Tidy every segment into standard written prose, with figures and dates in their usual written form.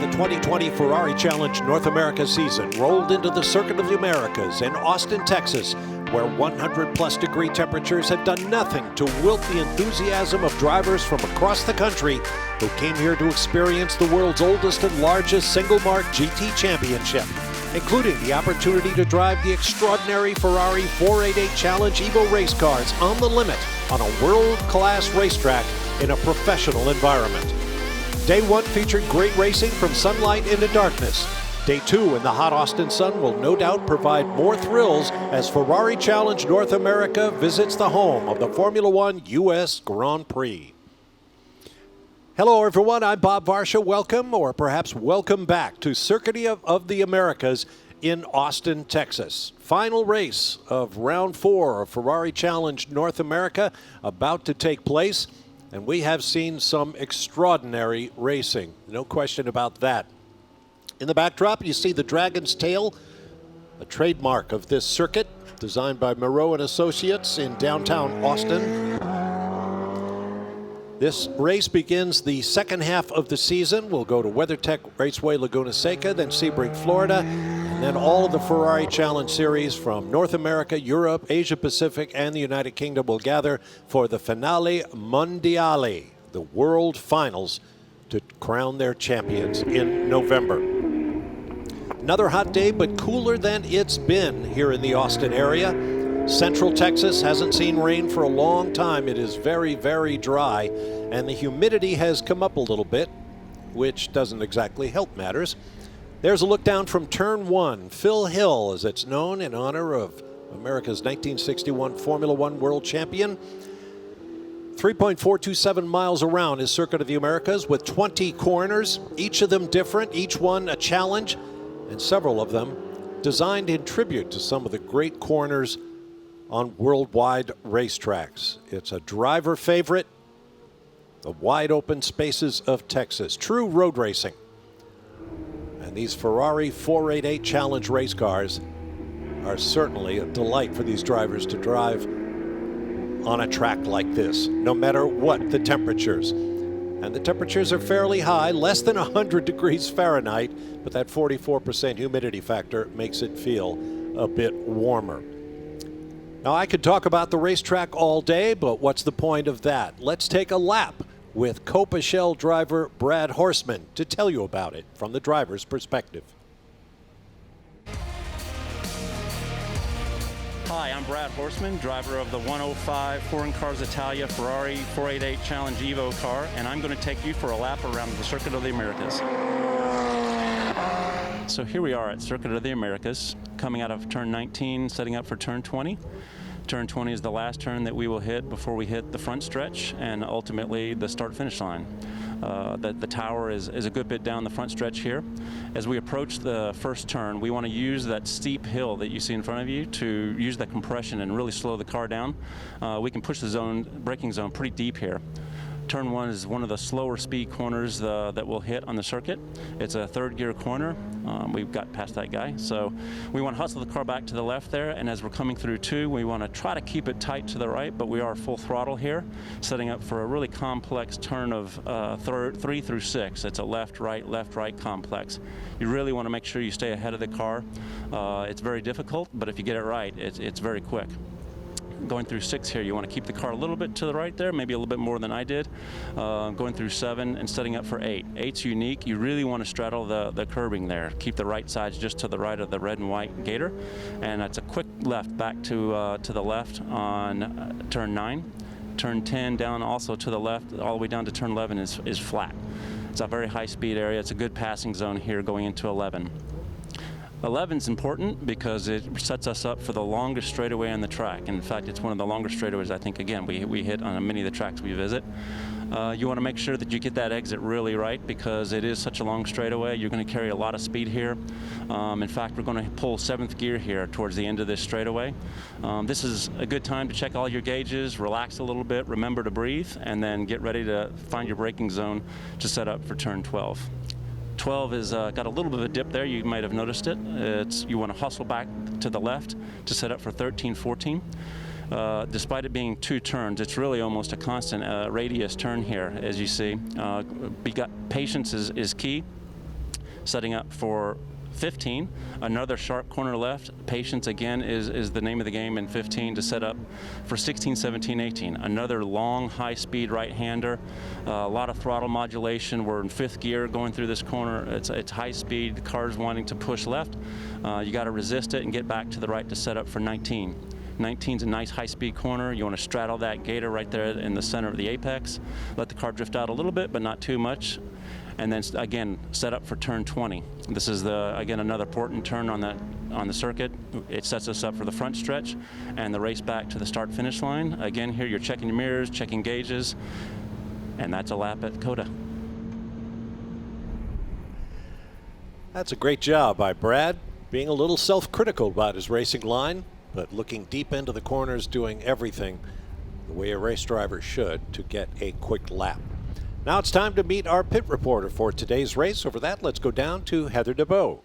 the 2020 Ferrari Challenge North America season rolled into the Circuit of the Americas in Austin, Texas, where 100-plus degree temperatures had done nothing to wilt the enthusiasm of drivers from across the country who came here to experience the world's oldest and largest single-mark GT championship, including the opportunity to drive the extraordinary Ferrari 488 Challenge Evo race cars on the limit on a world-class racetrack in a professional environment. Day one featured great racing from sunlight into darkness. Day two in the hot Austin sun will no doubt provide more thrills as Ferrari Challenge North America visits the home of the Formula One US Grand Prix. Hello everyone, I'm Bob Varsha. Welcome, or perhaps welcome back to Circuit of the Americas in Austin, Texas. Final race of round 4 of Ferrari Challenge North America about to take place. And we have seen some extraordinary racing. No question about that. In the backdrop, you see the Dragon's Tail, a trademark of this circuit, designed by Moreau and Associates in downtown Austin. This race begins the second half of the season. We'll go to WeatherTech Raceway Laguna Seca, then Sebring, Florida, and then all of the Ferrari Challenge Series from North America, Europe, Asia Pacific, and the United Kingdom will gather for the Finale Mondiale, the World Finals, to crown their champions in November. Another hot day, but cooler than it's been here in the Austin area. Central Texas hasn't seen rain for a long time. It is very, very dry, and the humidity has come up a little bit, which doesn't exactly help matters. There's a look down from Turn 1, Phil Hill, as it's known, in honor of America's 1961 Formula One world champion. 3.427 miles around is Circuit of the Americas with 20 corners, each of them different, each one a challenge, and several of them designed in tribute to some of the great corners on worldwide racetracks. It's a driver favorite, the wide open spaces of Texas, true road racing. And these Ferrari 488 Challenge race cars are certainly a delight for these drivers to drive on a track like this, no matter what the temperatures. And the temperatures are fairly high, less than 100 degrees Fahrenheit, but that 44% humidity factor makes it feel a bit warmer. Now, I could talk about the racetrack all day, but what's the point of that? Let's take a lap with COTA Shell driver Brad Horseman to tell you about it from the driver's perspective. Hi, I'm Brad Horseman, driver of the 105 Foreign Cars Italia Ferrari 488 Challenge Evo car, and I'm going to take you for a lap around the Circuit of the Americas. So here we are at Circuit of the Americas, coming out of turn 19, setting up for turn 20. Turn 20 is the last turn that we will hit before we hit the front stretch and ultimately the start-finish line. The tower is a good bit down the front stretch here. As we approach the first turn, we want to use that steep hill that you see in front of you to use that compression and really slow the car down. We can push the braking zone pretty deep here. Turn 1 is one of the slower speed corners that we'll hit on the circuit. It's a third gear corner. We've got past that guy. So we want to hustle the car back to the left there, and as we're coming through 2, we want to try to keep it tight to the right, but we are full throttle here, setting up for a really complex turn of 3 through 6. It's a left-right complex. You really want to make sure you stay ahead of the car. It's very difficult, but if you get it right, it's very quick. Going through 6 here, you want to keep the car a little bit to the right there, maybe a little bit more than I did. Going through 7 and setting up for 8. 8's unique. You really want to straddle the curbing there. Keep the right sides just to the right of the red and white gator. And that's a quick left back to the left on turn 9. Turn 10 down also to the left, all the way down to turn 11 is flat. It's a very high speed area. It's a good passing zone here going into 11. 11 is important because it sets us up for the longest straightaway on the track. In fact, it's one of the longest straightaways I think, again, we hit on many of the tracks we visit. You want to make sure that you get that exit really right because it is such a long straightaway. You're going to carry a lot of speed here. In fact, we're going to pull 7th gear here towards the end of this straightaway. This is a good time to check all your gauges, relax a little bit, remember to breathe, and then get ready to find your braking zone to set up for turn 12. 12 has got a little bit of a dip there. You might have noticed it. You want to hustle back to the left to set up for 13, 14. Despite it being 2 turns, it's really almost a constant radius turn here, as you see. Patience is key. setting up for 15, another sharp corner left. Patience again is the name of the game in 15 to set up for 16, 17, 18. Another long, high-speed right-hander. A lot of throttle modulation. We're in 5th gear going through this corner. It's high speed. The car's wanting to push left. You got to resist it and get back to the right to set up for 19. 19's a nice high-speed corner. You want to straddle that gator right there in the center of the apex. Let the car drift out a little bit, but not too much. And then again, set up for turn 20. This is again another important turn on the circuit. It sets us up for the front stretch and the race back to the start-finish line. Again, here you're checking your mirrors, checking gauges, and that's a lap at COTA. That's a great job by Brad, being a little self-critical about his racing line, but looking deep into the corners, doing everything the way a race driver should to get a quick lap. Now it's time to meet our pit reporter for today's race. Over that, let's go down to Heather DeBow.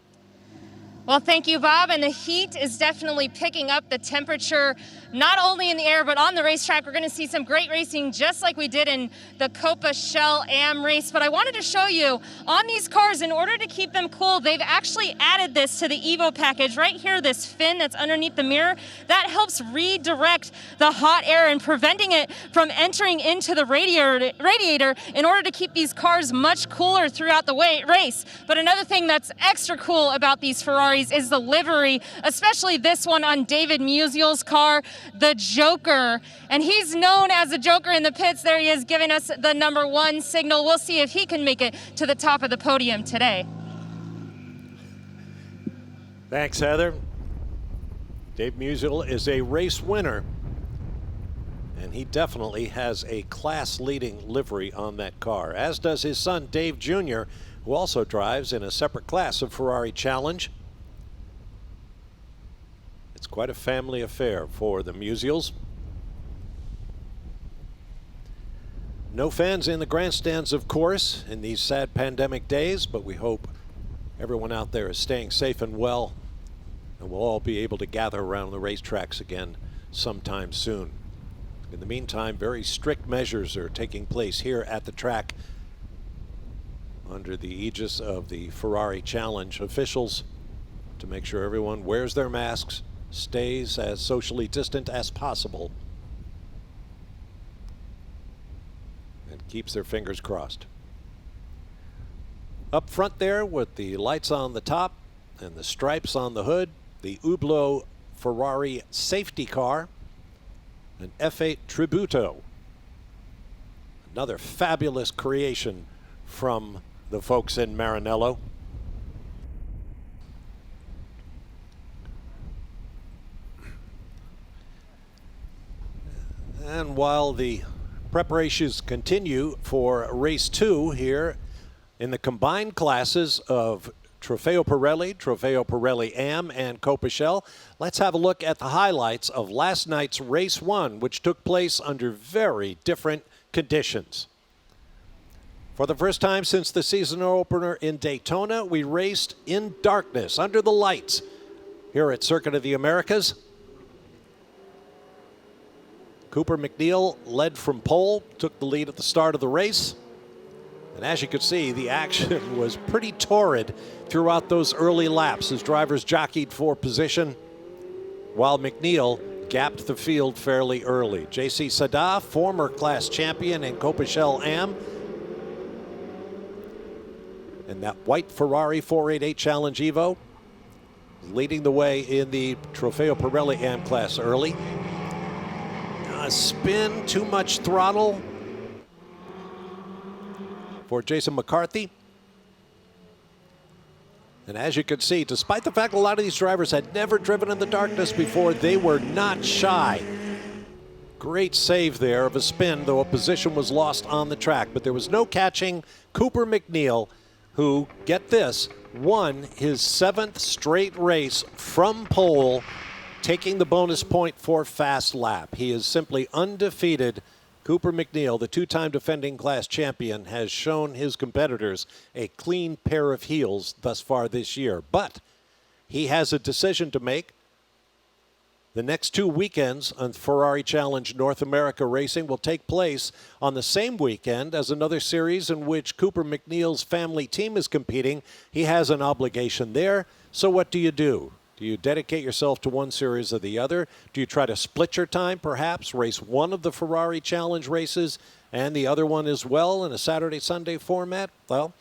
Well, thank you, Bob. And the heat is definitely picking up the temperature, not only in the air, but on the racetrack. We're going to see some great racing, just like we did in the Copa Shell Am race. But I wanted to show you, on these cars, in order to keep them cool, they've actually added this to the Evo package. Right here, this fin that's underneath the mirror, that helps redirect the hot air and preventing it from entering into the radiator in order to keep these cars much cooler throughout the race. But another thing that's extra cool about these Ferraris is the livery, especially this one on David Musial's car, the Joker. And he's known as the Joker in the pits. There he is, giving us the number 1 signal. We'll see if he can make it to the top of the podium today. Thanks, Heather. Dave Musial is a race winner, and he definitely has a class-leading livery on that car, as does his son, Dave Jr., who also drives in a separate class of Ferrari Challenge. It's quite a family affair for the Musials. No fans in the grandstands, of course, in these sad pandemic days, but we hope everyone out there is staying safe and well, and we'll all be able to gather around the racetracks again sometime soon. In the meantime, very strict measures are taking place here at the track under the aegis of the Ferrari Challenge officials to make sure everyone wears their masks, stays as socially distant as possible, and keeps their fingers crossed. Up front there with the lights on the top and the stripes on the hood, the Hublot Ferrari safety car, an F8 Tributo. Another fabulous creation from the folks in Maranello. And while the preparations continue for race 2 here in the combined classes of Trofeo Pirelli Am, and Copa Shell, let's have a look at the highlights of last night's race 1, which took place under very different conditions. For the first time since the season opener in Daytona, we raced in darkness, under the lights, here at Circuit of the Americas. Cooper MacNeil led from pole, took the lead at the start of the race. And as you could see, the action was pretty torrid throughout those early laps as drivers jockeyed for position, while MacNeil gapped the field fairly early. J.C. Sada, former class champion in Copa Shell Am, and that white Ferrari 488 Challenge Evo, leading the way in the Trofeo Pirelli Am class early. A spin, too much throttle for Jason McCarthy. And as you can see, despite the fact a lot of these drivers had never driven in the darkness before, they were not shy. Great save there of a spin, though a position was lost on the track. But there was no catching Cooper MacNeil, who, get this, won his 7th straight race from pole, taking the bonus point for fast lap. He is simply undefeated. Cooper MacNeil, the 2-time defending class champion, has shown his competitors a clean pair of heels thus far this year. But he has a decision to make The next 2 weekends on Ferrari Challenge North America Racing will take place on the same weekend as another series in which Cooper McNeil's family team is competing. He has an obligation there. So what do? Do you dedicate yourself to one series or the other? Do you try to split your time, perhaps, race one of the Ferrari Challenge races and the other one as well in a Saturday-Sunday format? Well,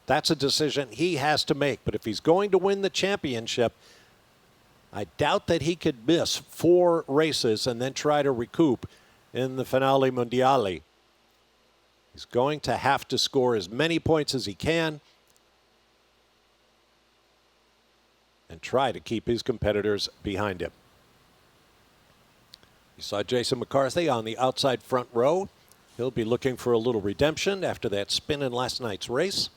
that's a decision he has to make. But if he's going to win the championship, I doubt that he could miss 4 races and then try to recoup in the Finale Mondiale. He's going to have to score as many points as he can and try to keep his competitors behind him. You saw Jason McCarthy on the outside front row. He'll be looking for a little redemption after that spin in last night's race.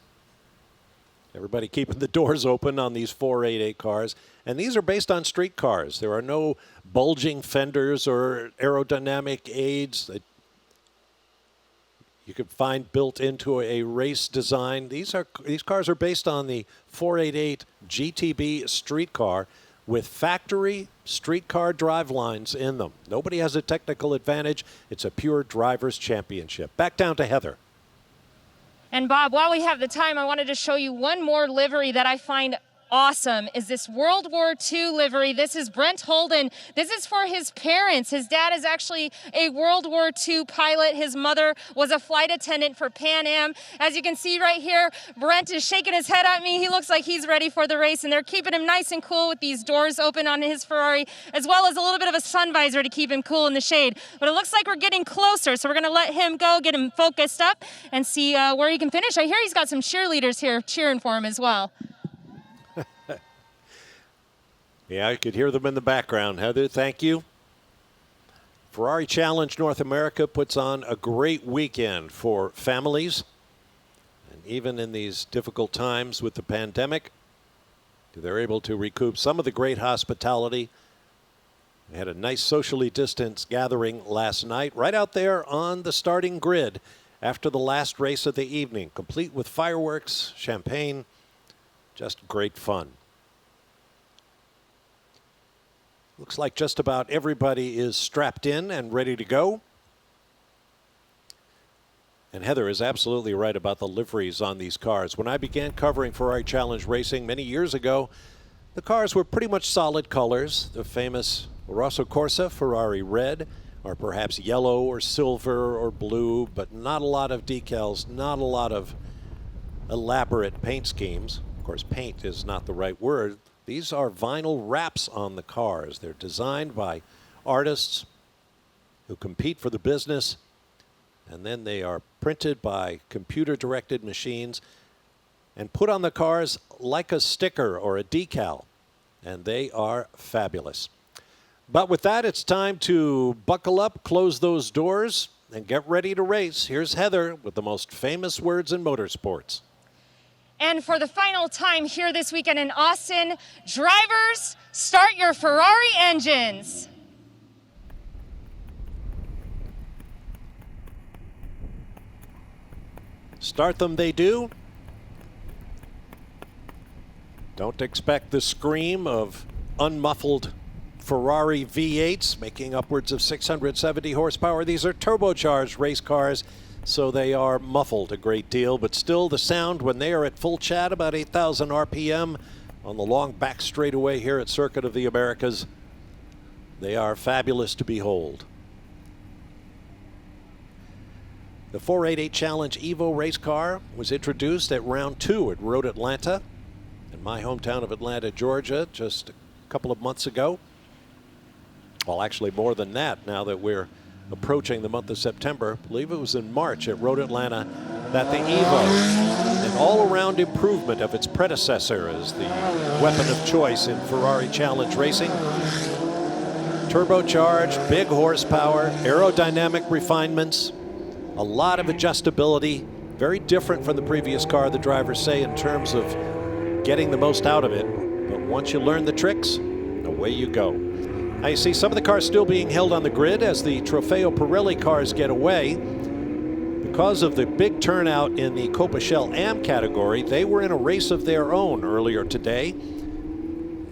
Everybody keeping the doors open on these 488 cars. And these are based on street cars. There are no bulging fenders or aerodynamic aids that you can find built into a race design. These cars are based on the 488 GTB street car with factory street car drive lines in them. Nobody has a technical advantage. It's a pure driver's championship. Back down to Heather. And Bob, while we have the time, I wanted to show you one more livery that I find awesome is this World War II livery. This is Brent Holden. This is for his parents. His dad is actually a World War II pilot. His mother was a flight attendant for Pan Am. As you can see right here, Brent is shaking his head at me. He looks like he's ready for the race, and they're keeping him nice and cool with these doors open on his Ferrari, as well as a little bit of a sun visor to keep him cool in the shade. But it looks like we're getting closer, so we're going to let him go, get him focused up, and see where he can finish. I hear he's got some cheerleaders here cheering for him as well. Yeah, I could hear them in the background. Heather, thank you. Ferrari Challenge North America puts on a great weekend for families. And even in these difficult times with the pandemic, they're able to recoup some of the great hospitality. They had a nice socially distanced gathering last night right out there on the starting grid after the last race of the evening, complete with fireworks, champagne, just great fun. Looks like just about everybody is strapped in and ready to go. And Heather is absolutely right about the liveries on these cars. When I began covering Ferrari Challenge racing many years ago, the cars were pretty much solid colors. The famous Rosso Corsa, Ferrari red, or perhaps yellow or silver or blue, but not a lot of decals, not a lot of elaborate paint schemes. Of course, paint is not the right word. These are vinyl wraps on the cars. They're designed by artists who compete for the business, and then they are printed by computer-directed machines and put on the cars like a sticker or a decal, and they are fabulous. But with that, it's time to buckle up, close those doors, and get ready to race. Here's Heather with the most famous words in motorsports. And for the final time here this weekend in Austin, drivers, start your Ferrari engines. Start them they do. Don't expect the scream of unmuffled Ferrari V8s making upwards of 670 horsepower. These are turbocharged race cars, so they are muffled a great deal, but still the sound when they are at full chat, about 8,000 RPM on the long back straightaway here at Circuit of the Americas, they are fabulous to behold. The 488 Challenge Evo race car was introduced at round 2 at Road Atlanta in my hometown of Atlanta, Georgia, just a couple of months ago. Well, actually more than that now that we're approaching the month of September. I believe it was in March at Road Atlanta that the Evo, an all-around improvement of its predecessor as the weapon of choice in Ferrari Challenge racing. Turbocharged, big horsepower, aerodynamic refinements, a lot of adjustability, very different from the previous car, the drivers say, in terms of getting the most out of it. But once you learn the tricks, away you go. Now you see some of the cars still being held on the grid as the Trofeo Pirelli cars get away. Because of the big turnout in the Copa Shell Am category, they were in a race of their own earlier today.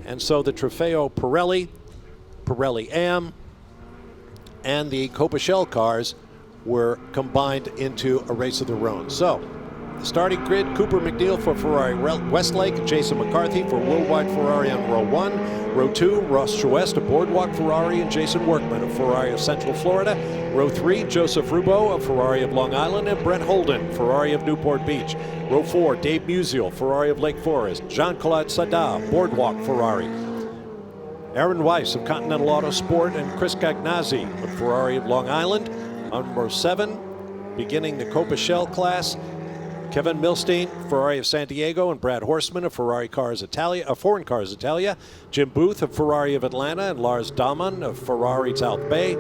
And so the Trofeo Pirelli Pirelli Am, and the Copa Shell cars were combined into a race of their own. So, the starting grid, Cooper MacNeil for Ferrari Westlake, Jason McCarthy for Worldwide Ferrari on row 1. Row 2, Ross Choist of Boardwalk Ferrari and Jason Workman of Ferrari of Central Florida. Row 3, Joseph Rubo of Ferrari of Long Island and Brent Holden, Ferrari of Newport Beach. Row 4, Dave Musial, Ferrari of Lake Forest. Jean-Claude Sada, Boardwalk Ferrari. Aaron Weiss of Continental Autosport and Chris Gagnazzi of Ferrari of Long Island. On row 7, beginning the Copa Shell class, Kevin Milstein, Ferrari of San Diego, and Brad Horstman of Foreign Cars Italia. Jim Booth of Ferrari of Atlanta and Lars Dahlmann of Ferrari South Bay.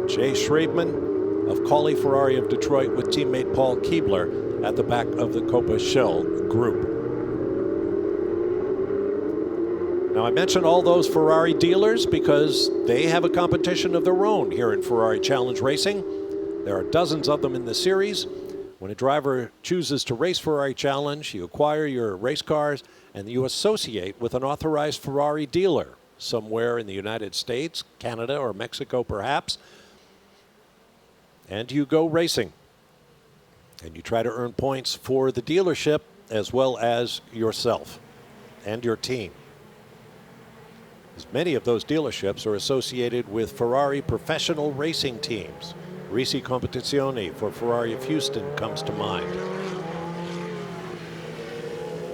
Jay Schraebman of Cawley Ferrari of Detroit with teammate Paul Keebler at the back of the Copa Shell group. Now, I mentioned all those Ferrari dealers because they have a competition of their own here in Ferrari Challenge Racing. There are dozens of them in the series. When a driver chooses to race Ferrari Challenge, you acquire your race cars and you associate with an authorized Ferrari dealer somewhere in the United States, Canada, or Mexico perhaps. And you go racing. And you try to earn points for the dealership as well as yourself and your team. As many of those dealerships are associated with Ferrari professional racing teams. Risi Competizione for Ferrari of Houston comes to mind.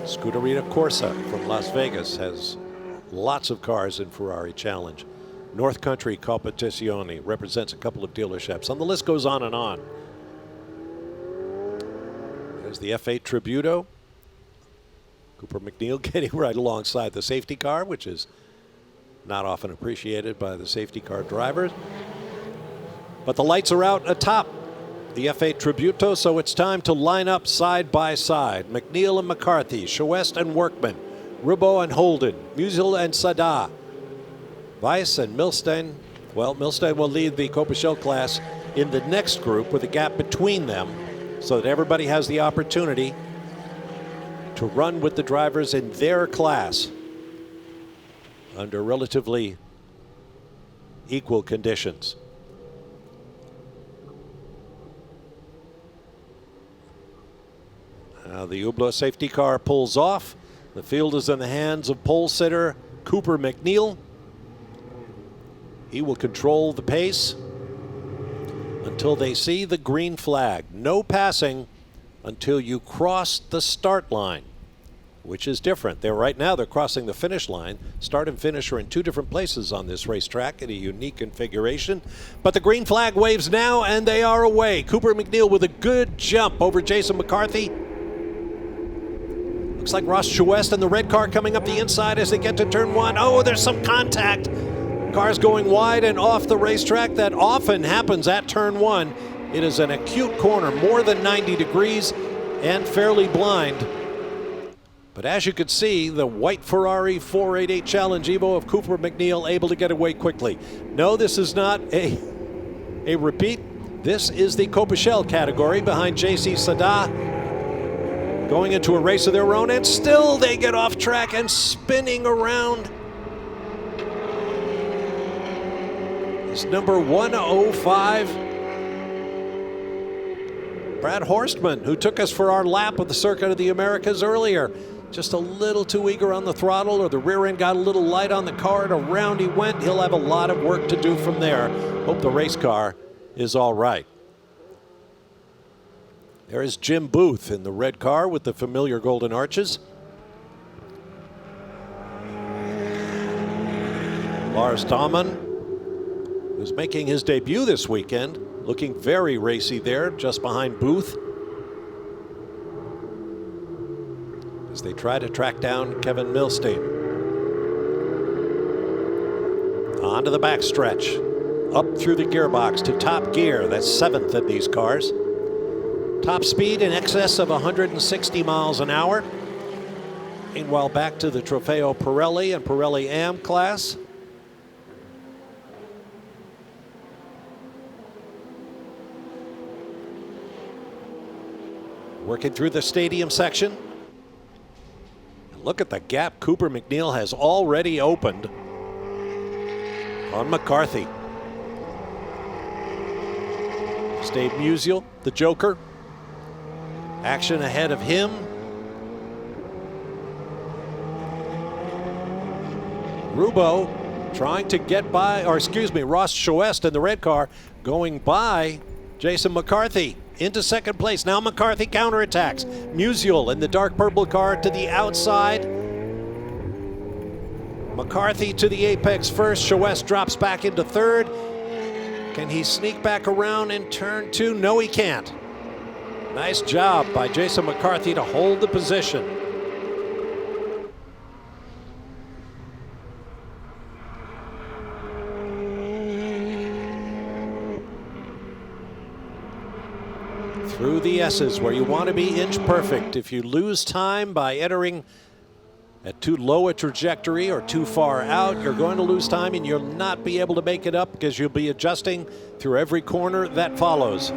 Scuderia Corsa from Las Vegas has lots of cars in Ferrari Challenge. North Country Competizione represents a couple of dealerships, and the list goes on and on. There's the F8 Tributo. Cooper MacNeil getting right alongside the safety car, which is not often appreciated by the safety car drivers. But the lights are out atop the F8 Tributo, so it's time to line up side by side. MacNeil and McCarthy, Choist and Workman, Rubo and Holden, Musial and Sada, Weiss and Milstein. Well, Milstein will lead the Copa Shell class in the next group with a gap between them so that everybody has the opportunity to run with the drivers in their class under relatively equal conditions. Now the Hublot safety car pulls off. The field is in the hands of pole sitter Cooper MacNeil. He will control the pace until they see the green flag. No passing until you cross the start line, which is different. Right now they're crossing the finish line. Start and finish are in two different places on this racetrack in a unique configuration. But the green flag waves now, and they are away. Cooper MacNeil with a good jump over Jason McCarthy. Looks like Ross Choist and the red car coming up the inside as they get to turn 1. Oh, there's some contact. Cars going wide and off the racetrack. That often happens at turn 1. It is an acute corner, more than 90 degrees and fairly blind. But as you could see, the white Ferrari 488 Challenge Evo of Cooper MacNeil able to get away quickly. No, this is not a repeat. This is the Copa Shell category behind JC Sada. Going into a race of their own, and still they get off track and spinning around. It's number 105. Brad Horstman, who took us for our lap of the Circuit of the Americas earlier. Just a little too eager on the throttle, or the rear end got a little light on the car, and around he went. He'll have a lot of work to do from there. Hope the race car is all right. There is Jim Booth in the red car with the familiar golden arches. Lars Dahlmann, who's making his debut this weekend, looking very racy there, just behind Booth, as they try to track down Kevin Milstein. Onto the backstretch, up through the gearbox to top gear. That's 7th in these cars. Top speed in excess of 160 miles an hour. Meanwhile, back to the Trofeo Pirelli and Pirelli Am class. Working through the stadium section. And look at the gap Cooper MacNeil has already opened. on McCarthy. Stayed Musial, the Joker. Action ahead of him. Rubo trying to get by, or excuse me, Ross Choist in the red car going by Jason McCarthy into second place. Now McCarthy counterattacks. Musial in the dark purple car to the outside. McCarthy to the apex first. Choist drops back into third. Can he sneak back around in turn two? No, he can't. Nice job by Jason McCarthy to hold the position. Through the S's where you want to be inch perfect. If you lose time by entering at too low a trajectory or too far out, you're going to lose time and you'll not be able to make it up because you'll be adjusting through every corner that follows.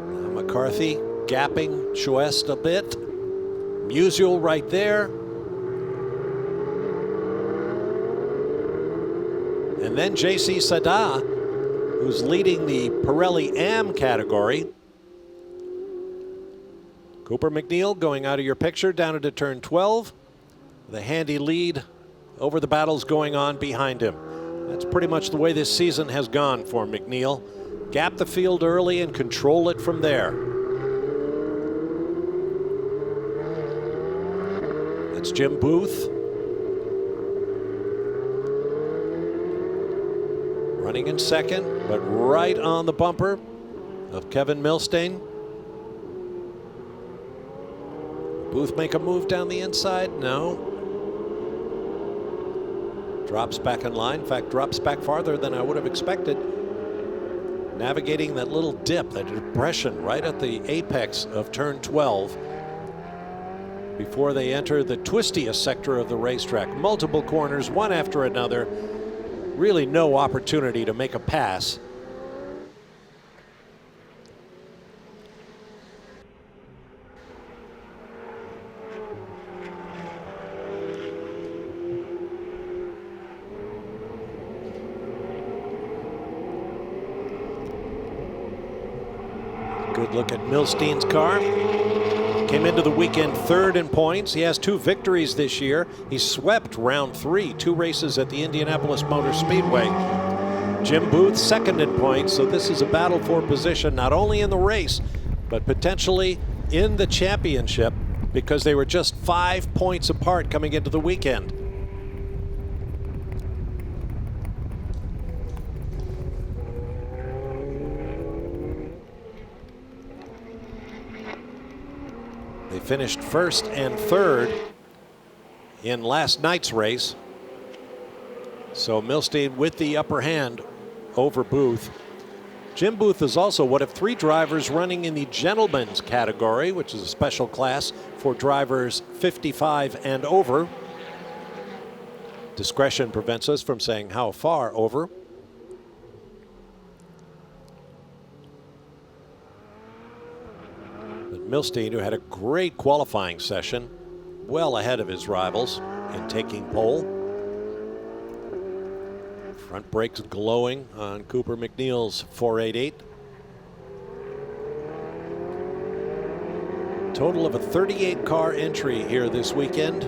Now McCarthy gapping Choist a bit. Musial right there. And then J.C. Sada, who's leading the Pirelli AM category. Cooper MacNeil going out of your picture down into turn 12. The handy lead over the battles going on behind him. That's pretty much the way this season has gone for MacNeil. Gap the field early and control it from there. That's Jim Booth. Running in second, but right on the bumper of Kevin Milstein. Booth make a move down the inside? No. Drops back in line. In fact, drops back farther than I would have expected. Navigating that little dip, that depression right at the apex of turn 12 before they enter the twistiest sector of the racetrack. Multiple corners, one after another. Really no opportunity to make a pass. Good look at Milstein's car. Came into the weekend third in points. He has 2 victories this year. He swept round 3, 2 races at the Indianapolis Motor Speedway. Jim Booth second in points, so this is a battle for position not only in the race, but potentially in the championship because they were just 5 points apart coming into the weekend. They finished first and third in last night's race. So Milstein with the upper hand over Booth. Jim Booth is also one of 3 drivers running in the gentleman's category, which is a special class for drivers 55 and over. Discretion prevents us from saying how far over. Milstein, who had a great qualifying session, well ahead of his rivals in taking pole. Front brakes glowing on Cooper MacNeil's 488. Total of a 38-car entry here this weekend.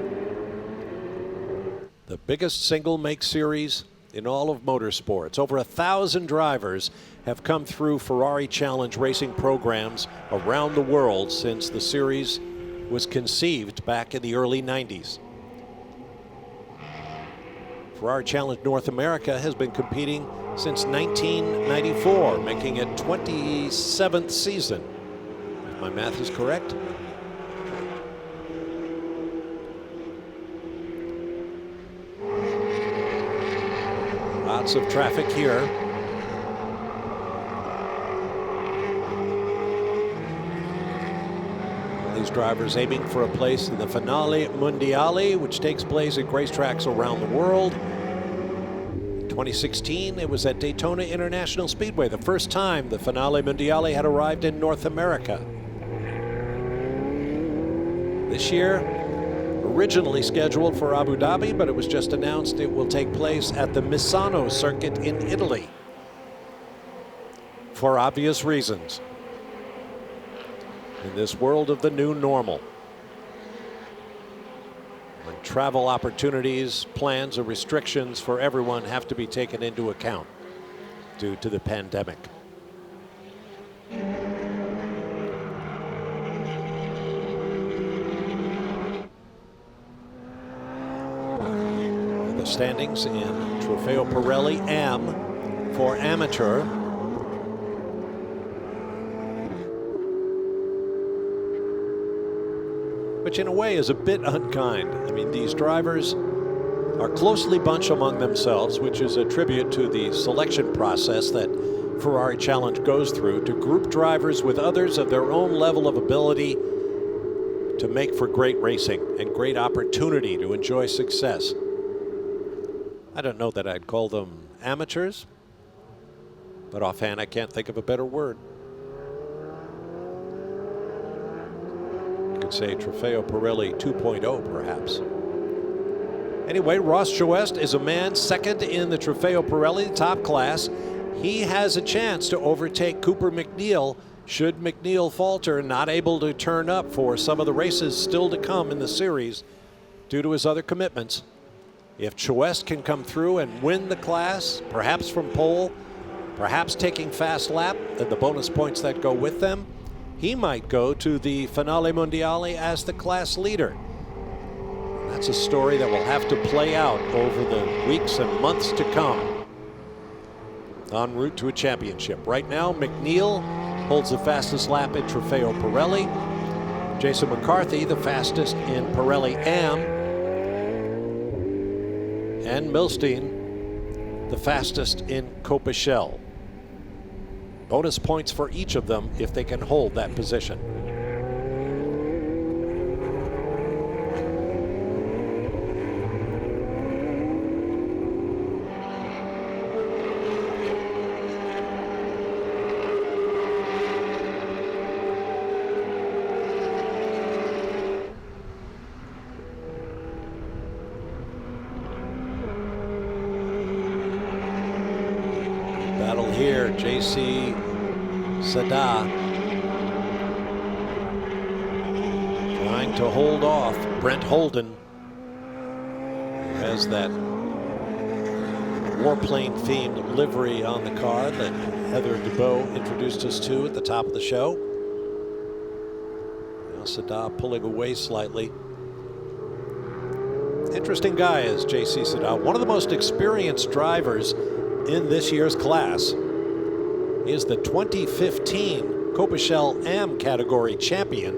The biggest single make series in all of motorsports. Over 1,000 drivers have come through Ferrari Challenge racing programs around the world since the series was conceived back in the early 90s. Ferrari Challenge North America has been competing since 1994, making it 27th season. If my math is correct. Lots of traffic here. These drivers aiming for a place in the Finale Mondiale, which takes place at racetracks around the world. In 2016, it was at Daytona International Speedway, the first time the Finale Mondiale had arrived in North America. This year, originally scheduled for Abu Dhabi, but it was just announced it will take place at the Misano circuit in Italy for obvious reasons. In this world of the new normal, when travel opportunities, plans, or restrictions for everyone have to be taken into account due to the pandemic. The standings in Trofeo Pirelli AM for amateur. Which in a way is a bit unkind. I mean, these drivers are closely bunched among themselves, which is a tribute to the selection process that Ferrari Challenge goes through to group drivers with others of their own level of ability to make for great racing and great opportunity to enjoy success. I don't know that I'd call them amateurs, but offhand I can't think of a better word. You could say Trofeo Pirelli 2.0 perhaps. Anyway, Ross Choist is a man second in the Trofeo Pirelli top class. He has a chance to overtake Cooper McNeil should McNeil falter, not able to turn up for some of the races still to come in the series due to his other commitments. If Choist can come through and win the class, perhaps from pole, perhaps taking fast lap and the bonus points that go with them, he might go to the Finale Mondiale as the class leader. That's a story that will have to play out over the weeks and months to come en route to a championship. Right now, McNeil holds the fastest lap in Trofeo Pirelli. Jason McCarthy, the fastest in Pirelli AM. And Milstein, the fastest in Copa Shell. Bonus points for each of them if they can hold that position. Battle here, JC Sada trying to hold off Brent Holden, who has that warplane themed livery on the car that Heather DeBow introduced us to at the top of the show. Now Sada pulling away slightly. Interesting guy is JC Sada, one of the most experienced drivers in this year's class. He is the 2015 Copa Shell AM category champion.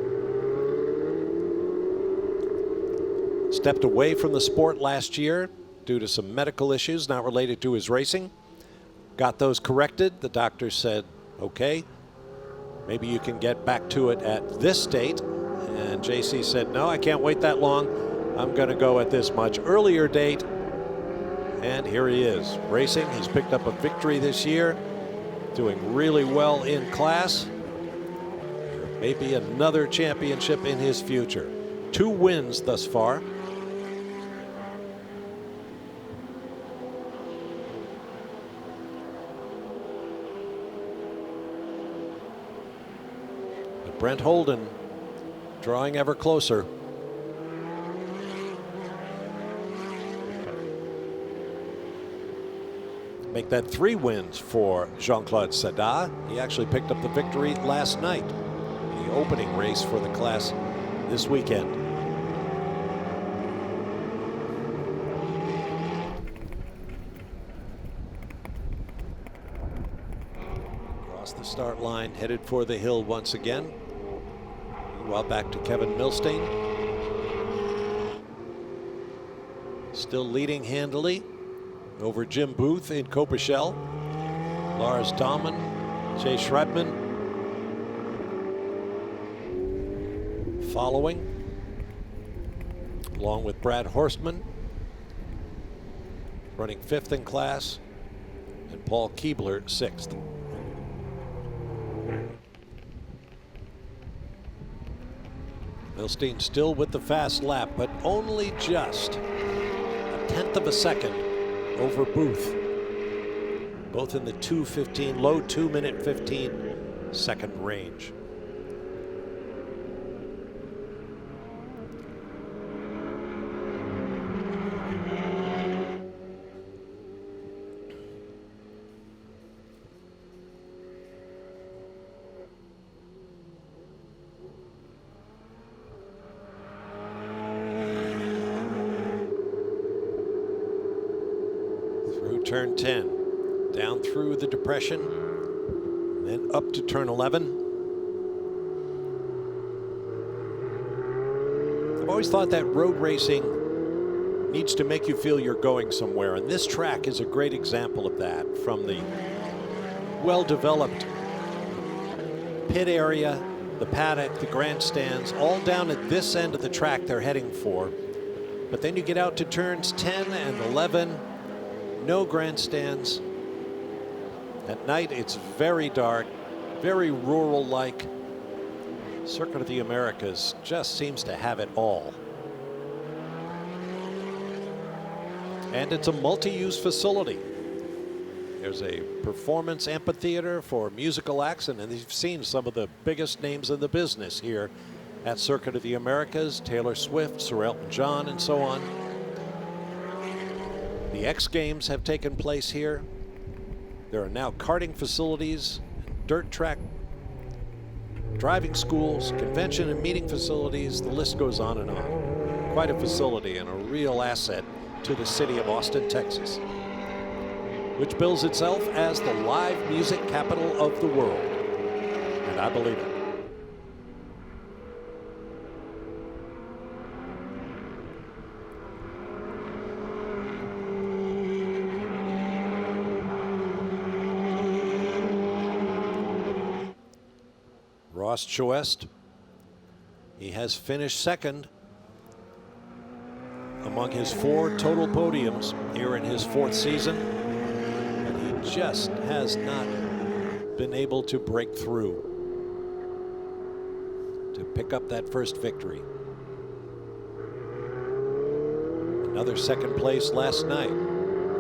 Stepped away from the sport last year due to some medical issues not related to his racing. Got those corrected. The doctor said, okay, maybe you can get back to it at this date. And JC said, no, I can't wait that long. I'm going to go at this much earlier date. And here he is racing. He's picked up a victory this year, doing really well in class. Maybe another championship in his future. 2 wins thus far. But Brent Holden drawing ever closer. Make that 3 wins for Jean-Claude Sada. He actually picked up the victory last night, the opening race for the class this weekend. Across the start line, headed for the hill once again. Meanwhile, back to Kevin Milstein. Still leading handily over Jim Booth in Copa Shell. Lars Dahlmann, Jay Schredman following, along with Brad Horstman, running 5th in class, and Paul Keebler 6th. Milstein still with the fast lap, but only just a 1/10 of a second over Booth. Both in the 2:15, low 2-minute 15-second range. Turn 10, down through the depression, then up to turn 11. I've always thought that road racing needs to make you feel you're going somewhere, and this track is a great example of that. From the well-developed pit area, the paddock, the grandstands, all down at this end of the track they're heading for. But then you get out to turns 10 and 11, no grandstands. At night, it's very dark, very rural-like. Circuit of the Americas just seems to have it all. And it's a multi-use facility. There's a performance amphitheater for musical acts, and you've seen some of the biggest names in the business here at Circuit of the Americas: Taylor Swift, Sir Elton John, and so on. The X Games have taken place here. There are now karting facilities, dirt track driving schools, convention and meeting facilities. The list goes on and on. Quite a facility and a real asset to the city of Austin, Texas, which bills itself as the live music capital of the world. And I believe it. Ross Choist, he has finished second among his 4 total podiums here in his 4th season, and he just has not been able to break through to pick up that first victory. Another second place last night,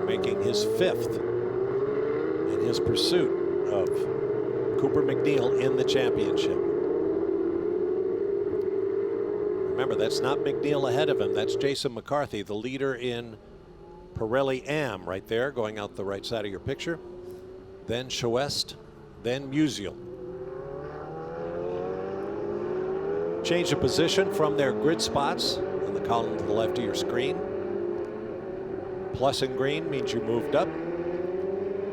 making his 5th in his pursuit of Cooper McNeil in the championship. Remember, that's not McNeil ahead of him. That's Jason McCarthy, the leader in Pirelli Am, right there, going out the right side of your picture. Then Choist, then Musial. Change of position from their grid spots in the column to the left of your screen. Plus in green means you moved up.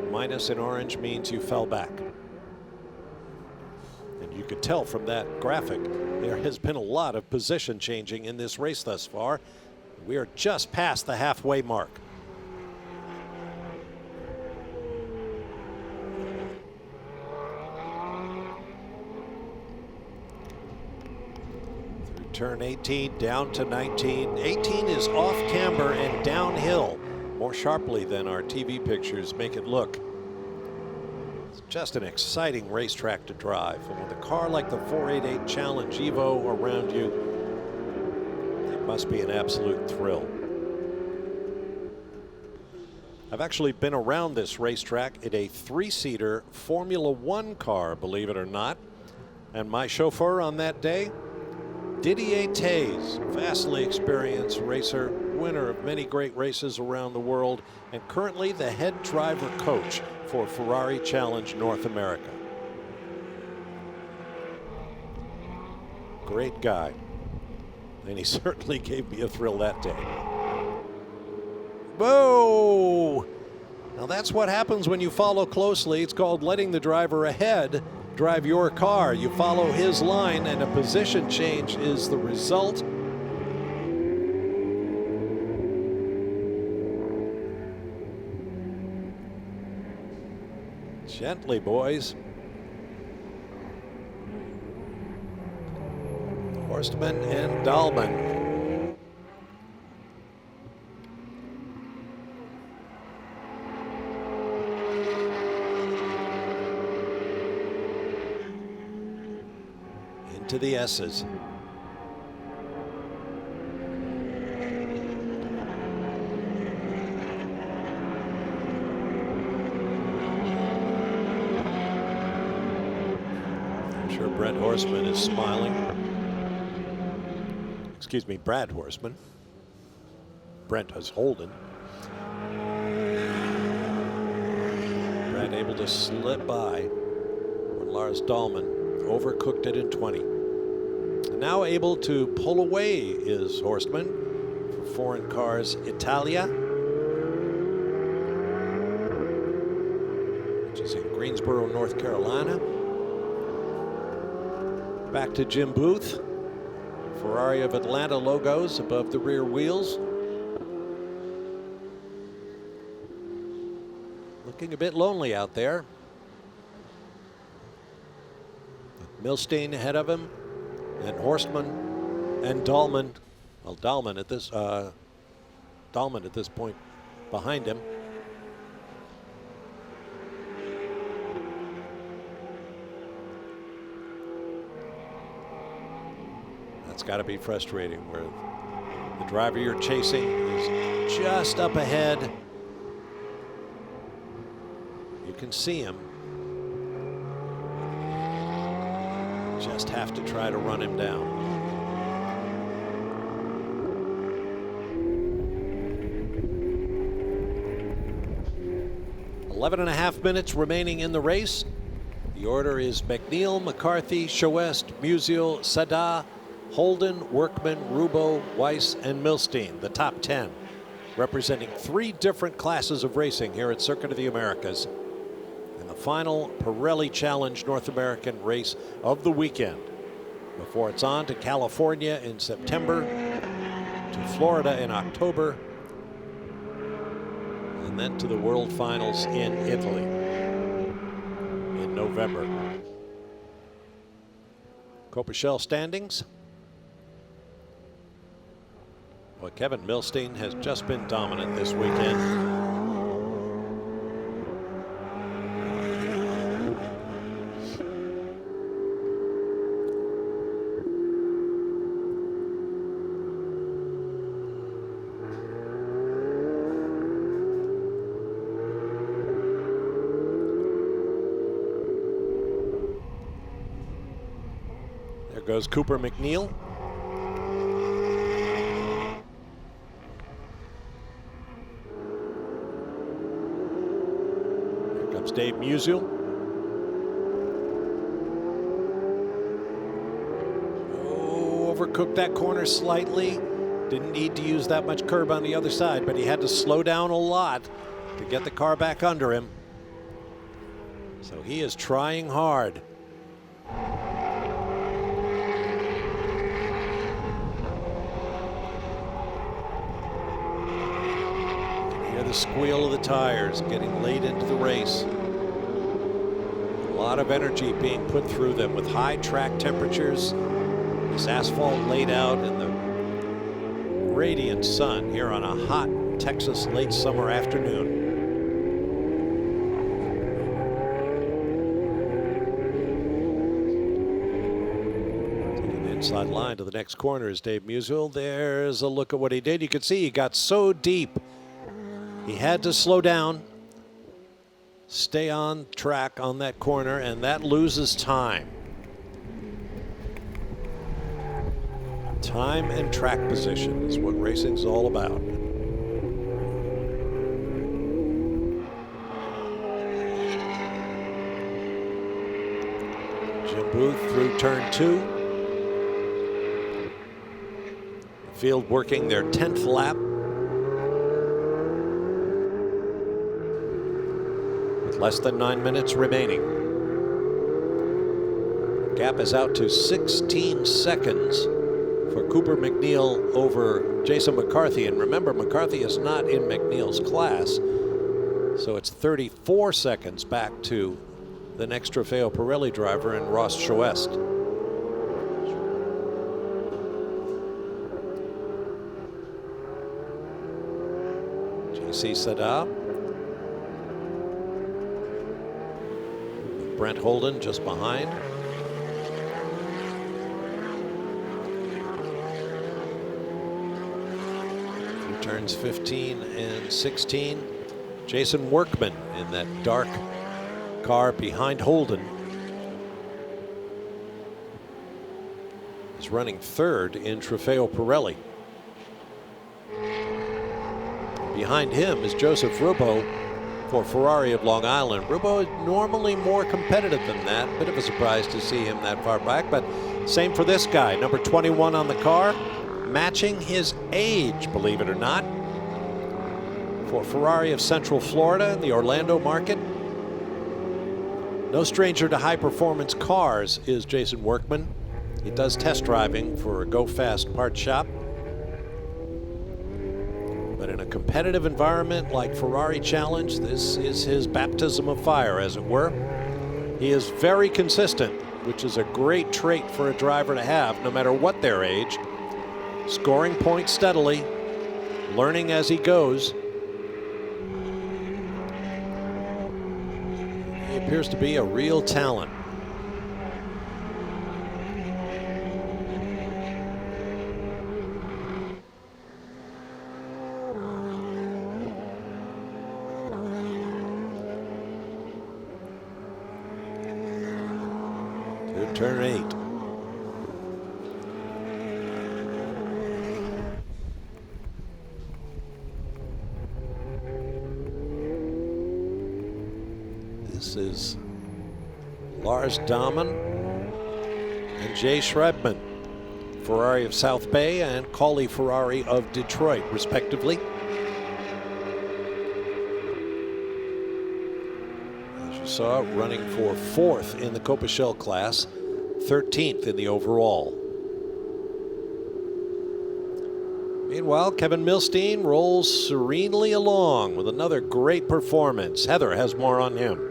Minus in orange means you fell back. You could tell from that graphic there has been a lot of position changing in this race thus far. We are just past the halfway mark. Through turn 18 down to 19. 18 is off camber and downhill more sharply than our TV pictures make it look. Just an exciting racetrack to drive, and with a car like the 488 Challenge Evo around you, it must be an absolute thrill. I've actually been around this racetrack in a 3-seater Formula One car, believe it or not, and my chauffeur on that day, Didier Taze, vastly experienced racer, winner of many great races around the world, and currently the head driver coach for Ferrari Challenge North America. Great guy. And he certainly gave me a thrill that day. Whoa! Now that's what happens when you follow closely. It's called letting the driver ahead drive your car. You follow his line, and a position change is the result. Gently, boys. Horstman and Dahlman. Into the S's. I'm sure Brent Horseman is smiling. Excuse me, Brad Horseman. Brent has Holden. Brad able to slip by when Lars Dahlman overcooked it in 20. And now able to pull away is Horstman for Foreign Cars Italia, which is in Greensboro, North Carolina. Back to Jim Booth. Ferrari of Atlanta logos above the rear wheels. Looking a bit lonely out there. Milstein ahead of him, and Horstman and Dahlman. Well, Dahlman at this point behind him. That's got to be frustrating, where the driver you're chasing is just up ahead. You can see him. Just have to try to run him down. Eleven and a half minutes remaining in the race. The order is McNeil, McCarthy, Choist, Musial, Sada, Holden, Workman, Rubo, Weiss, and Milstein, the top 10, representing 3 different classes of racing here at Circuit of the Americas. And the final Pirelli Challenge North American race of the weekend, before it's on to California in September, to Florida in October, and then to the World Finals in Italy in November. Copa Shell standings. Well, Kevin Milstein has just been dominant this weekend. There goes Cooper McNeil. Dave Musial. Oh, overcooked that corner slightly. Didn't need to use that much curb on the other side, but he had to slow down a lot to get the car back under him. So he is trying hard. You hear the squeal of the tires getting late into the race. A lot of energy being put through them with high track temperatures. This asphalt laid out in the radiant sun here on a hot Texas late summer afternoon. Taking the inside line to the next corner is Dave Musial. There's a look at what he did. You can see he got so deep. He had to slow down, stay on track on that corner, and that loses time. Time and track position is what racing's all about. Jim Booth through turn 2. The field working their 10th lap. Less than 9 minutes remaining. Gap is out to 16 seconds for Cooper McNeil over Jason McCarthy. And remember, McCarthy is not in McNeil's class. So it's 34 seconds back to the next Trofeo Pirelli driver in Ross Choist. JC Sada. Brent Holden just behind. Through turns 15 and 16. Jason Workman in that dark car behind Holden. is running third in Trofeo Pirelli. Behind him is Joseph Rubo for Ferrari of Long Island. Rubo is normally more competitive than that. Bit of a surprise to see him that far back, but same for this guy. Number 21 on the car, matching his age, believe it or not. For Ferrari of Central Florida in the Orlando market. No stranger to high-performance cars is Jason Workman. He does test driving for a Go Fast parts shop. But in a competitive environment like Ferrari Challenge, this is his baptism of fire, as it were. He is very consistent, which is a great trait for a driver to have, no matter what their age. Scoring points steadily, learning as he goes. He appears to be a real talent. Turn 8. This is Lars Dahmen and Jay Schrebman, Ferrari of South Bay and Cauley Ferrari of Detroit, respectively. As you saw, running for 4th in the Copa Shell class, 13th in the overall. Meanwhile, Kevin Milstein rolls serenely along with another great performance. Heather has more on him.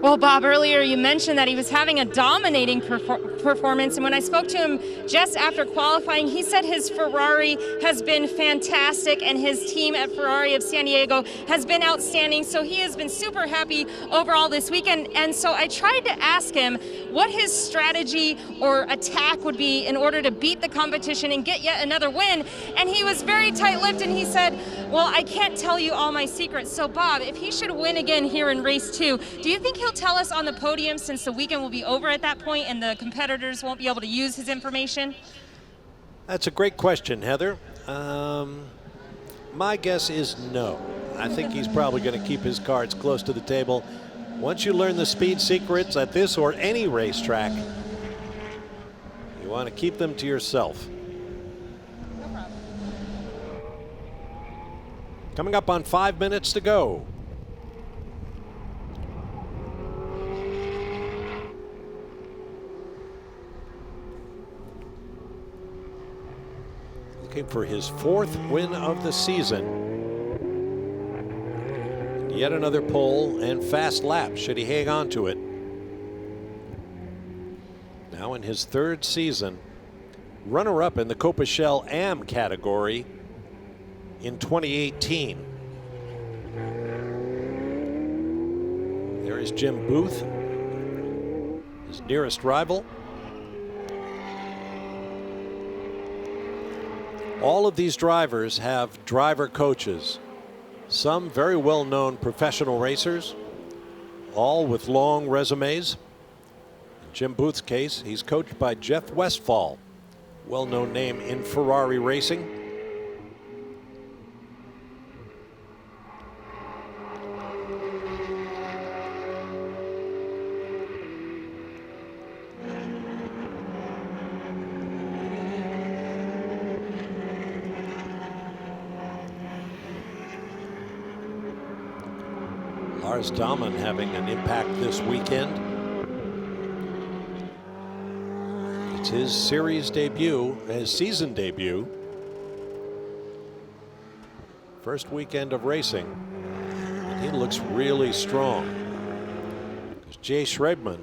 Well, Bob, earlier you mentioned that he was having a dominating performance, and when I spoke to him just after qualifying, he said his Ferrari has been fantastic and his team at Ferrari of San Diego has been outstanding, so he has been super happy overall this weekend. And so I tried to ask him what his strategy or attack would be in order to beat the competition and get yet another win, and he was very tight-lipped, and he said, well, I can't tell you all my secrets. So, Bob, if he should win again here in race 2, do you think he'll tell us on the podium, since the weekend will be over at that point and the competitors won't be able to use his information? That's a great question, Heather. My guess is no. I think he's probably going to keep his cards close to the table. Once you learn the speed secrets at this or any racetrack, you want to keep them to yourself. No problem. Coming up on 5 minutes to go. Looking for his 4th win of the season. Yet another pole and fast lap should he hang on to it. Now in his 3rd season, runner-up in the Copa Shell Am category in 2018. There is Jim Booth, his nearest rival. All of these drivers have driver coaches, some very well-known professional racers, all with long resumes. In Jim Booth's case, he's coached by Jeff Westphal, well-known name in Ferrari racing. Lars Dahmen having an impact this weekend. It's his series debut, his season debut. First weekend of racing, and he looks really strong. Jay Schrebman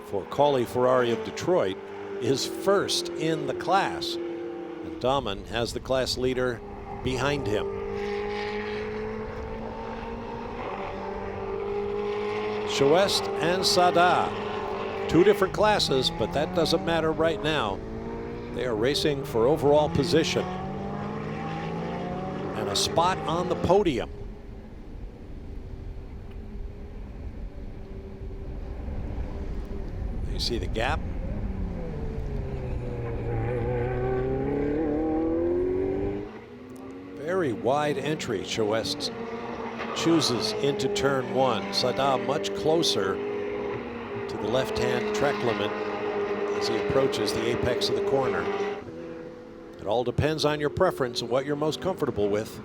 for Cauley Ferrari of Detroit is first in the class, and Dahmen has the class leader behind him. Choist and Sada, 2 different classes, but that doesn't matter right now. They are racing for overall position and a spot on the podium. You see the gap. wide entry. Choist chooses into turn one. Saddam much closer to the left-hand track limit as he approaches the apex of the corner. It all depends on your preference and what you're most comfortable with.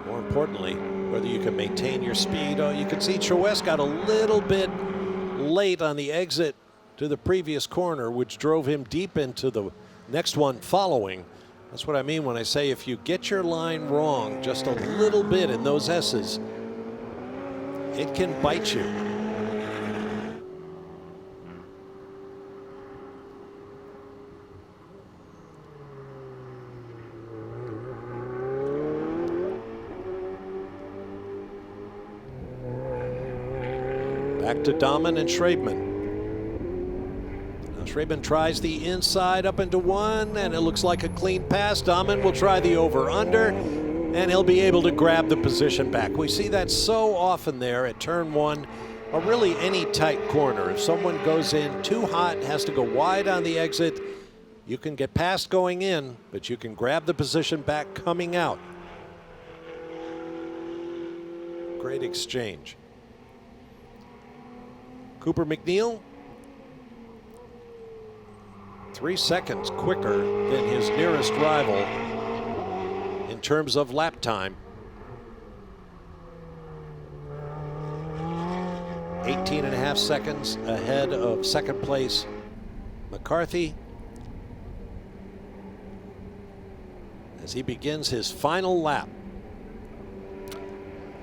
More importantly, whether you can maintain your speed. Oh, you can see Choist got a little bit late on the exit to the previous corner, which drove him deep into the next one following. That's what I mean when I say if you get your line wrong just a little bit in those S's, it can bite you. Back to Dahmen and Schrademan. Schrademan tries the inside up into one, and it looks like a clean pass. Dahmen will try the over-under, and he'll be able to grab the position back. We see that so often there at turn one, or really any tight corner. If someone goes in too hot, has to go wide on the exit, you can get past going in, but you can grab the position back coming out. Great exchange. Cooper MacNeil, 3 seconds quicker than his nearest rival in terms of lap time. 18.5 seconds ahead of second place McCarthy as he begins his final lap.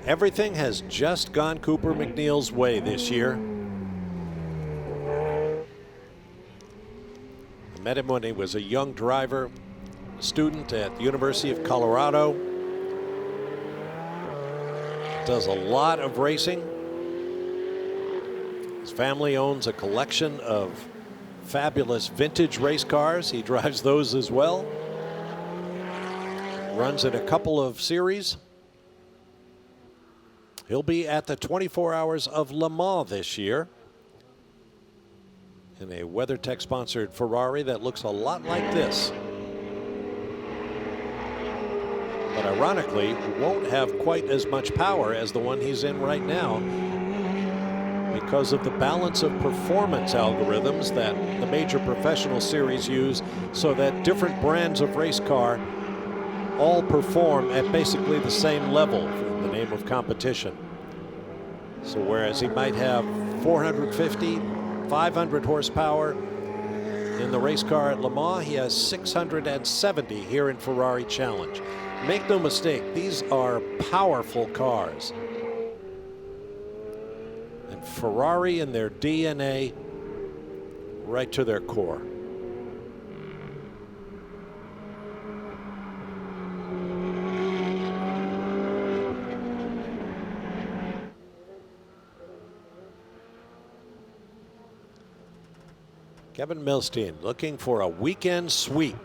Everything has just gone Cooper MacNeil's way this year. I met him when he was a young driver, student at the University of Colorado. Does a lot of racing. His family owns a collection of fabulous vintage race cars. He drives those as well. Runs in a couple of series. He'll be at the 24 Hours of Le Mans this year in a WeatherTech sponsored Ferrari that looks a lot like this. But ironically, won't have quite as much power as the one he's in right now because of the balance of performance algorithms that the major professional series use so that different brands of race car all perform at basically the same level in the name of competition. So whereas he might have 450, 500 horsepower in the race car at Le Mans, he has 670 here in Ferrari Challenge. Make no mistake, these are powerful cars. And Ferrari in their DNA, right to their core. Kevin Milstein looking for a weekend sweep.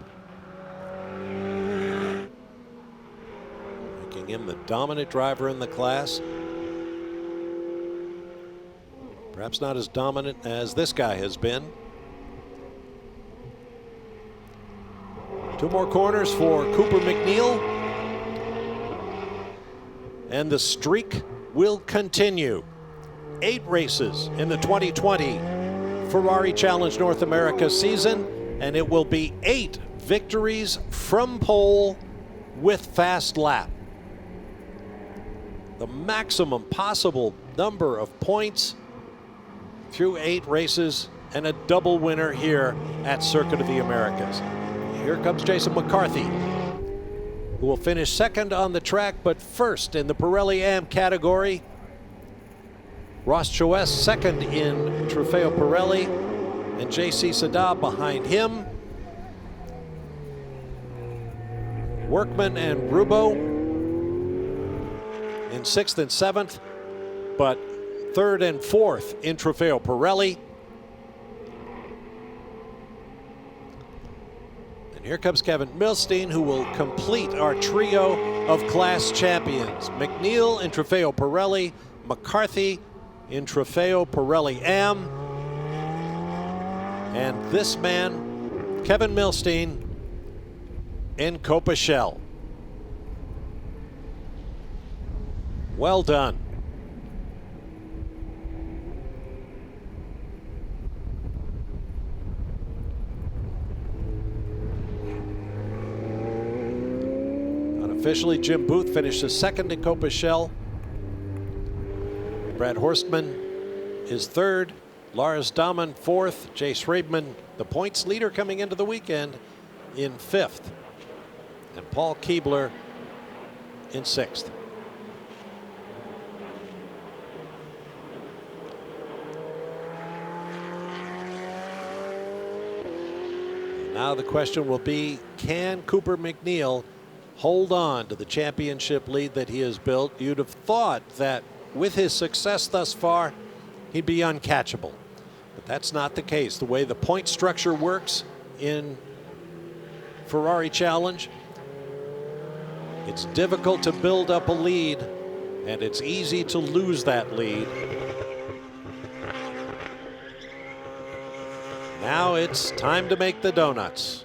Making him the dominant driver in the class. Perhaps not as dominant as this guy has been. 2 more corners for Cooper MacNeil. And the streak will continue. 8 races in the 2020 Ferrari Challenge North America season, and it will be 8 victories from pole with fast lap. The maximum possible number of points through 8 races and a double winner here at Circuit of the Americas. Here comes Jason McCarthy, who will finish second on the track, but first in the Pirelli AM category. Ross Choist second in Trofeo Pirelli, and J.C. Sadah behind him. Workman and Rubo in 6th and 7th, but 3rd and 4th in Trofeo Pirelli. And here comes Kevin Milstein, who will complete our trio of class champions. MacNeil in Trofeo Pirelli, McCarthy in Trofeo Pirelli AM, and this man, Kevin Milstein, in Copa Shell. Well done. Unofficially, Jim Booth finishes second in Copa Shell. Brad Horstman is third. Lars Dahmen fourth. Jay Schraebman, the points leader coming into the weekend, in fifth. And Paul Keebler in sixth. Now the question will be, can Cooper MacNeil hold on to the championship lead that he has built? You'd have thought that with his success thus far, he'd be uncatchable. But that's not the case. The way the point structure works in Ferrari Challenge, it's difficult to build up a lead, and it's easy to lose that lead. Now it's time to make the donuts.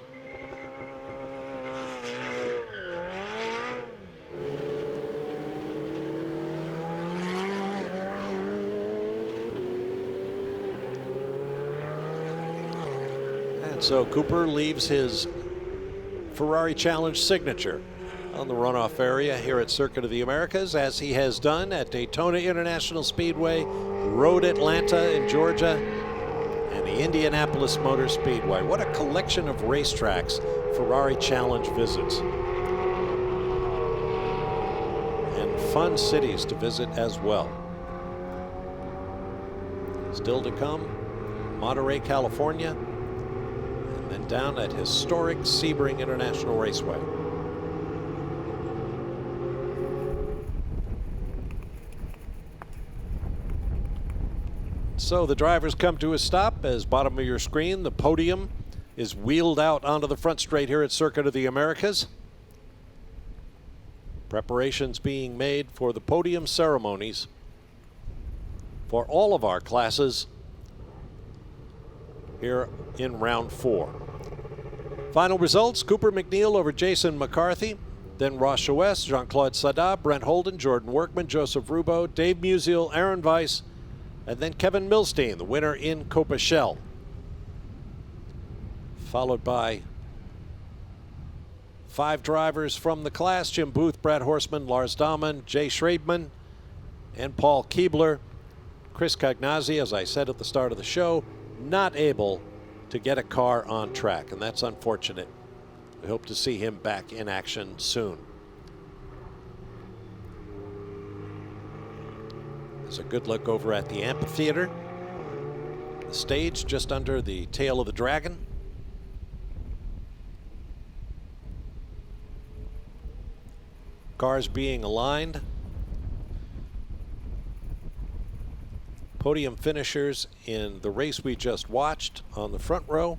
And so Cooper leaves his Ferrari Challenge signature on the runoff area here at Circuit of the Americas, as he has done at Daytona International Speedway, Road Atlanta in Georgia, and the Indianapolis Motor Speedway. What a collection of racetracks Ferrari Challenge visits. And fun cities to visit as well. Still to come, Monterey, California, and then down at historic Sebring International Raceway. So the drivers come to a stop. As bottom of your screen, the podium is wheeled out onto the front straight here at Circuit of the Americas. Preparations being made for the podium ceremonies for all of our classes here in round 4. Final results: Cooper MacNeil over Jason McCarthy, then Ross Choist, Jean-Claude Sadat, Brent Holden, Jordan Workman, Joseph Rubo, Dave Musial, Aaron Weiss, and then Kevin Milstein, the winner in Copa Shell. Followed by 5 drivers from the class: Jim Booth, Brad Horstman, Lars Dahmen, Jay Schraebman, and Paul Keebler. Chris Cagnazzi, as I said at the start of the show, not able to get a car on track, and that's unfortunate. We hope to see him back in action soon. There's a good look over at the amphitheater. The stage just under the tail of the dragon. Cars being aligned. Podium finishers in the race we just watched on the front row.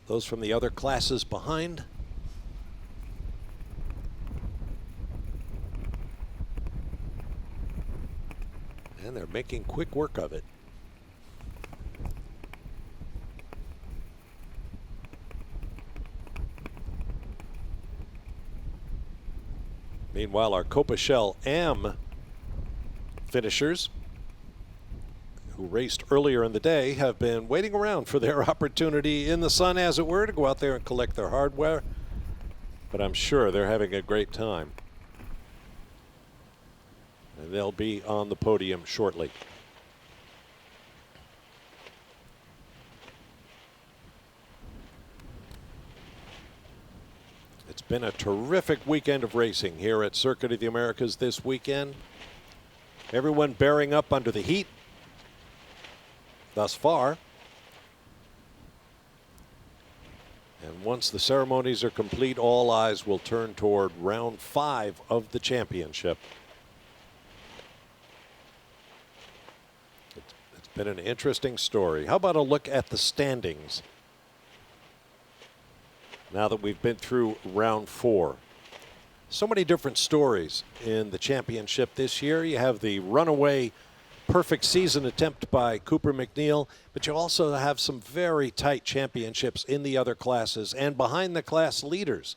Those from the other classes behind. And they're making quick work of it. Meanwhile, our Copa Shell AM finishers, who raced earlier in the day, have been waiting around for their opportunity in the sun, as it were, to go out there and collect their hardware. But I'm sure they're having a great time. And they'll be on the podium shortly. It's been a terrific weekend of racing here at Circuit of the Americas this weekend. Everyone bearing up under the heat thus far. And once the ceremonies are complete, all eyes will turn toward round 5 of the championship. It's been an interesting story. How about a look at the standings now that we've been through round 4? So many different stories in the championship this year. You have the runaway perfect season attempt by Cooper MacNeil, but you also have some very tight championships in the other classes and behind the class leaders.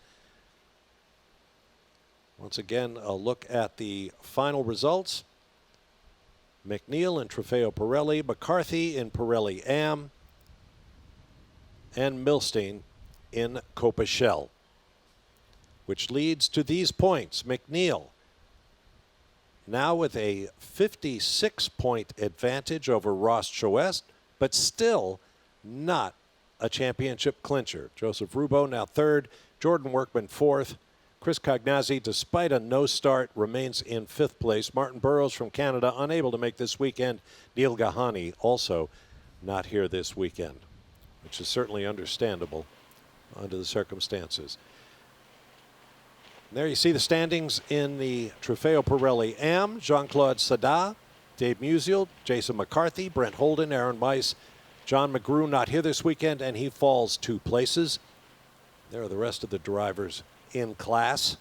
Once again, a look at the final results. McNeil in Trofeo Pirelli, McCarthy in Pirelli Am, and Milstein in Copa Shell, which leads to these points. McNeil now with a 56-point advantage over Ross Choist, but still not a championship clincher. Joseph Rubo now third, Jordan Workman fourth. Chris Cognazzi, despite a no start, remains in fifth place. Martin Burrows from Canada unable to make this weekend. Neil Gahani also not here this weekend, which is certainly understandable under the circumstances. And there you see the standings in the Trofeo Pirelli Am. Jean-Claude Sada, Dave Musial, Jason McCarthy, Brent Holden, Aaron Weiss, John McGrew not here this weekend, and he falls 2 places. There are the rest of the drivers in class.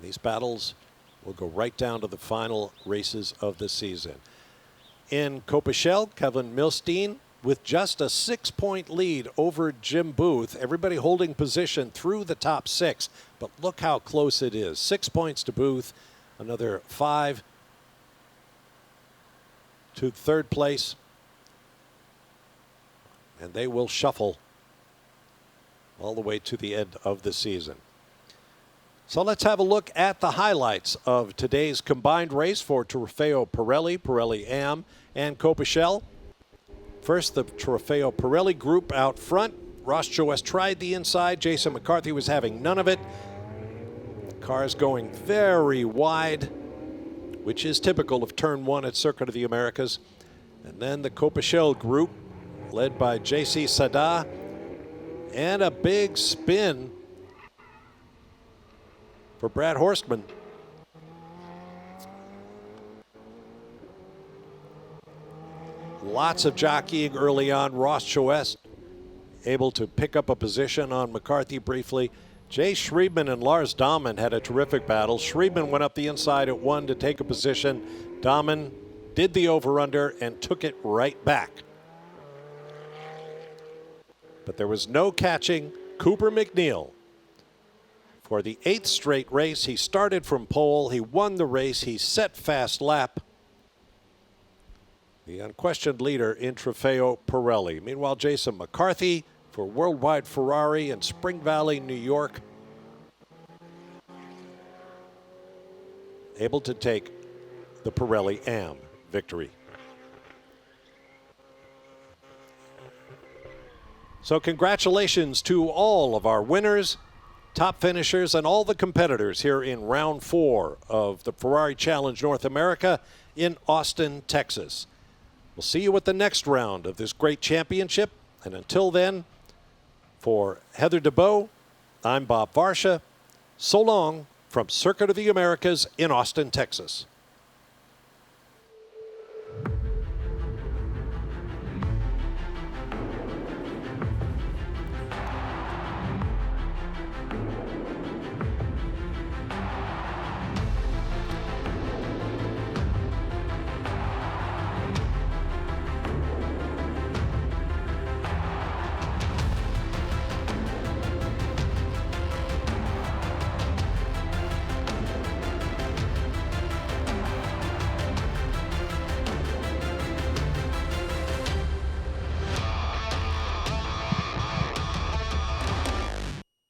These battles will go right down to the final races of the season. In Copa Shell, Kevin Milstein with just a 6-point lead over Jim Booth. Everybody holding position through the top 6, but look how close it is. 6 points to Booth, another 5 to third place, and they will shuffle all the way to the end of the season. So let's have a look at the highlights of today's combined race for Trofeo Pirelli, Pirelli Am, and Copa Shell. First, the Trofeo Pirelli group out front. Ross Choist tried the inside. Jason McCarthy was having none of it. Cars going very wide, which is typical of turn 1 at Circuit of the Americas. And then the Copa Shell group, led by J.C. Sada, and a big spin for Brad Horstman. Lots of jockeying early on. Ross Choist able to pick up a position on McCarthy briefly. Jay Schriebman and Lars Dahmen had a terrific battle. Schriebman went up the inside at 1 to take a position. Dahmen did the over-under and took it right back. But there was no catching Cooper McNeil. For the 8th straight race, he started from pole. He won the race. He set fast lap. The unquestioned leader in Trofeo Pirelli. Meanwhile, Jason McCarthy for Worldwide Ferrari in Spring Valley, New York, able to take the Pirelli Am victory. So congratulations to all of our winners, top finishers, and all the competitors here in round 4 of the Ferrari Challenge North America in Austin, Texas. We'll see you at the next round of this great championship. And until then, for Heather DeBow, I'm Bob Varsha. So long from Circuit of the Americas in Austin, Texas.